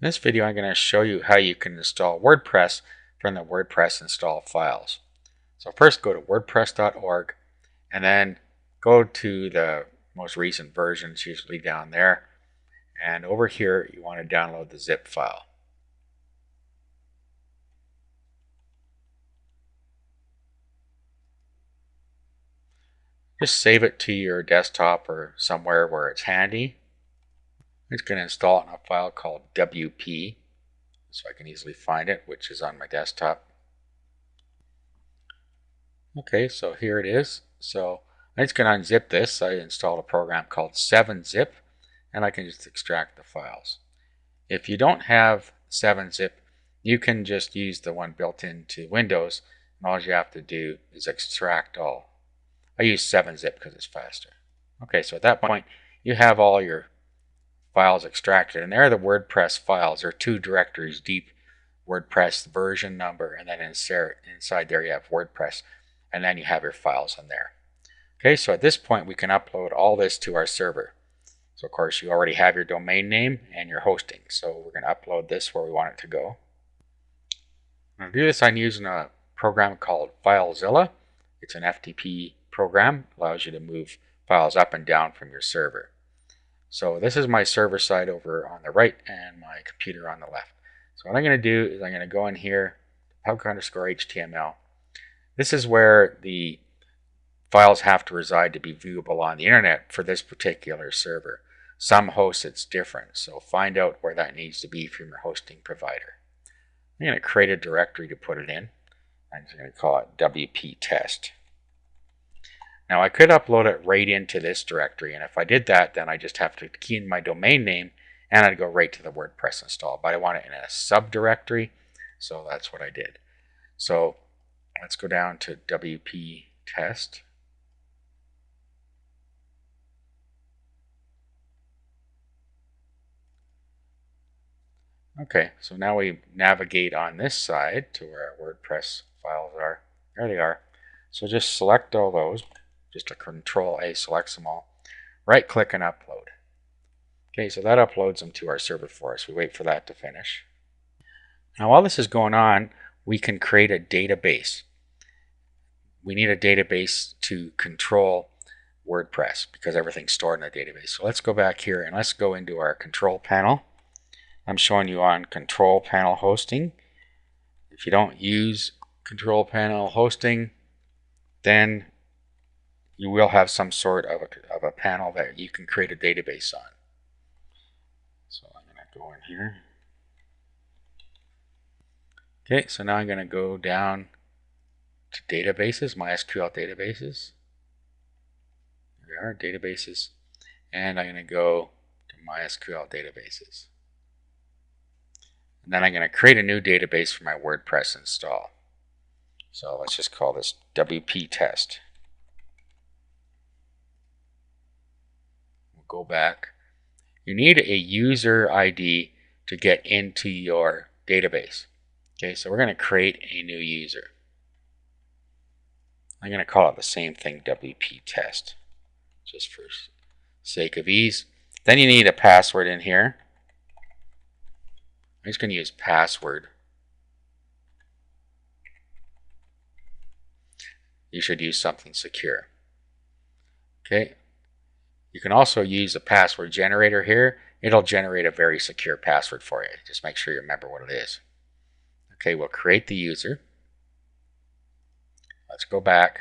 In this video, I'm going to show you how you can install WordPress from the WordPress install files. So first go to wordpress.org and then go to the most recent versions, usually down there. And over here, you want to download the zip file. Just save it to your desktop or somewhere where it's handy. I'm just going to install it in a file called WP so I can easily find it, which is on my desktop. Okay, so here it is. So I'm just going to unzip this. I installed a program called 7-zip and I can just extract the files. If you don't have 7-zip, you can just use the one built into Windows, and all you have to do is extract all. I use 7-zip because it's faster. Okay, so at that point you have all your files extracted, and they're the WordPress files. There are two directories, deep WordPress version number, and then inside there you have WordPress, and then you have your files in there. Okay, so at this point we can upload all this to our server. So of course you already have your domain name and your hosting, so we're going to upload this where we want it to go. To do this, I'm using a program called FileZilla. It's an FTP program, allows you to move files up and down from your server. So this is my server side over on the right and my computer on the left. So what I'm going to do is I'm going to go in here, pub_html. This is where the files have to reside to be viewable on the internet for this particular server. Some hosts it's different, so find out where that needs to be from your hosting provider. I'm going to create a directory to put it in. I'm just going to call it WP test. Now I could upload it right into this directory, and if I did that, then I just have to key in my domain name and I'd go right to the WordPress install. But I want it in a subdirectory, so that's what I did. So let's go down to WP test. Okay, so now we navigate on this side to where our WordPress files are. There they are. So just select all those. Just a Control-A selects them all. Right-click and upload. Okay, so that uploads them to our server for us. We wait for that to finish. Now while this is going on, we can create a database. We need a database to control WordPress because everything's stored in a database. So let's go back here and let's go into our control panel. I'm showing you on control panel hosting. If you don't use control panel hosting, then you will have some sort of a panel that you can create a database on. So I'm going to go in here. Okay, so now I'm going to go down to databases, MySQL databases. There we are, databases. And I'm going to go to MySQL databases. And then I'm going to create a new database for my WordPress install. So let's just call this WP test. We'll go back. You need a user ID to get into your database. Okay, so we're going to create a new user. I'm going to call it the same thing, WP test, just for sake of ease. Then you need a password in here. I'm just going to use password. You should use something secure. Okay. You can also use a password generator here. It'll generate a very secure password for you. Just make sure you remember what it is. Okay, we'll create the user. Let's go back.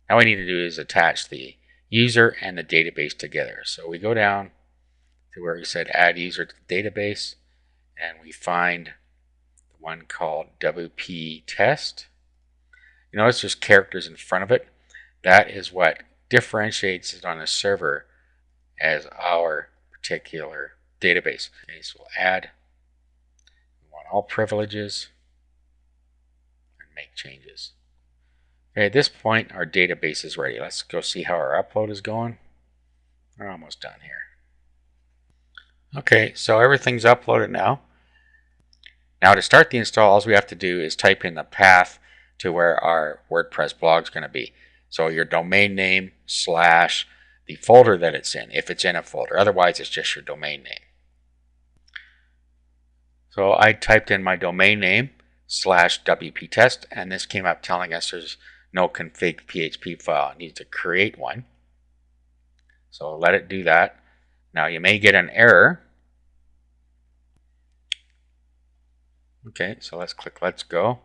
Now what we need to do is attach the user and the database together. So we go down to where we said add user to the database, and we find the one called WP test. You notice there's characters in front of it. That is what differentiates it on a server as our particular database. Okay, so we'll add. We want all privileges and make changes. Okay, at this point our database is ready. Let's go see how our upload is going. We're almost done here. Okay, so everything's uploaded now. Now to start the install, all we have to do is type in the path to where our WordPress blog is going to be. So your domain name / the folder that it's in, if it's in a folder. Otherwise, it's just your domain name. So I typed in my domain name /wp-test, and this came up telling us there's no config PHP file. It needs to create one. So let it do that. Now you may get an error. Okay, so let's click Let's Go.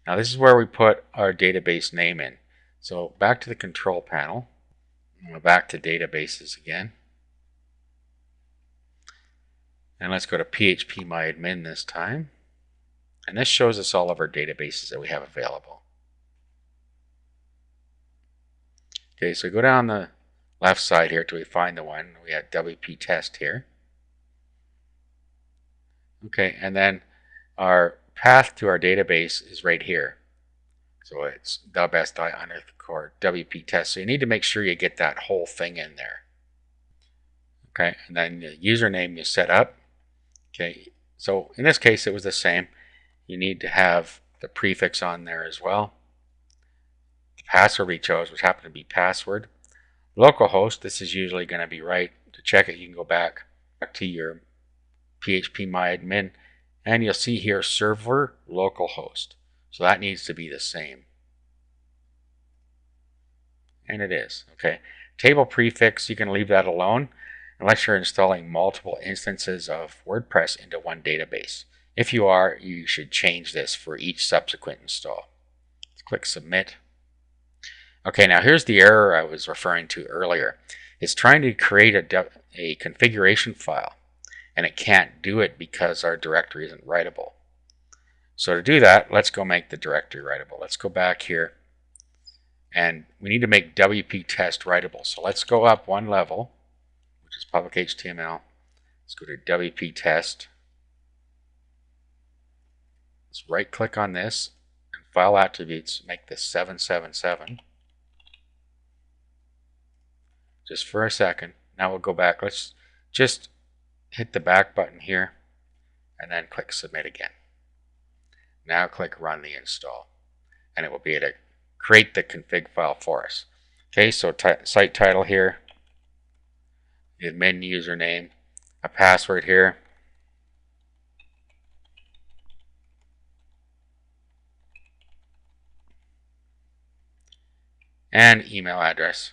Now this is where we put our database name in. So back to the control panel. Back to databases again. And let's go to phpMyAdmin this time. And this shows us all of our databases that we have available. Okay, so go down the left side here till we find the one. We have WP test here. Okay, and then our path to our database is right here. So it's _WP test. So you need to make sure you get that whole thing in there. Okay, and then the username you set up. Okay, so in this case it was the same. You need to have the prefix on there as well. The password we chose, which happened to be password. Localhost, this is usually going to be right. To check it, you can go back to your phpMyAdmin, and you'll see here server localhost. So that needs to be the same. And it is. Okay. Table prefix, you can leave that alone unless you're installing multiple instances of WordPress into one database. If you are, you should change this for each subsequent install. Let's click Submit. Okay, now here's the error I was referring to earlier. It's trying to create a configuration file, and it can't do it because our directory isn't writable. So to do that, let's go make the directory writable. Let's go back here, and we need to make WP test writable. So let's go up one level, which is public HTML. Let's go to WP test. Let's right click on this and file attributes, make this 777. Just for a second. Now we'll go back. Let's just hit the back button here and then click submit again. Now click run the install, and it will be able to create the config file for us. Okay, so site title here, the admin username, a password here, and email address.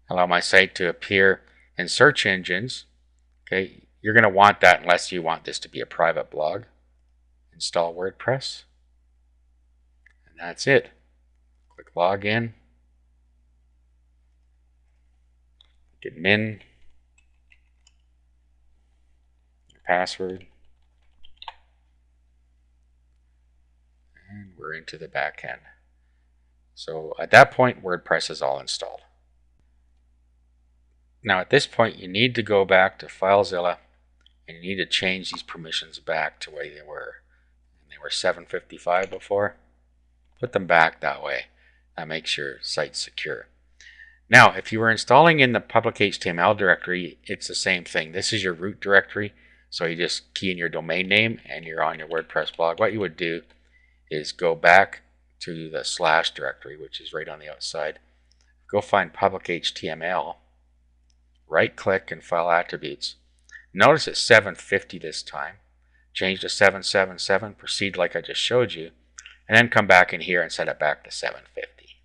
Allow my site to appear in search engines. Okay, you're going to want that unless you want this to be a private blog. Install WordPress. And that's it. Click login. Admin. Your password. And we're into the back end. So at that point, WordPress is all installed. Now at this point, you need to go back to FileZilla, and you need to change these permissions back to where they were. And they were 755 before. Put them back that way. That makes your site secure. Now, if you were installing in the public HTML directory, it's the same thing. This is your root directory. So you just key in your domain name and you're on your WordPress blog. What you would do is go back to the / directory, which is right on the outside. Go find public HTML. Right click and file attributes. Notice it's 750 this time. Change to 777. Proceed like I just showed you. And then come back in here and set it back to 750.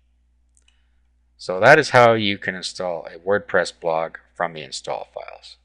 So that is how you can install a WordPress blog from the install files.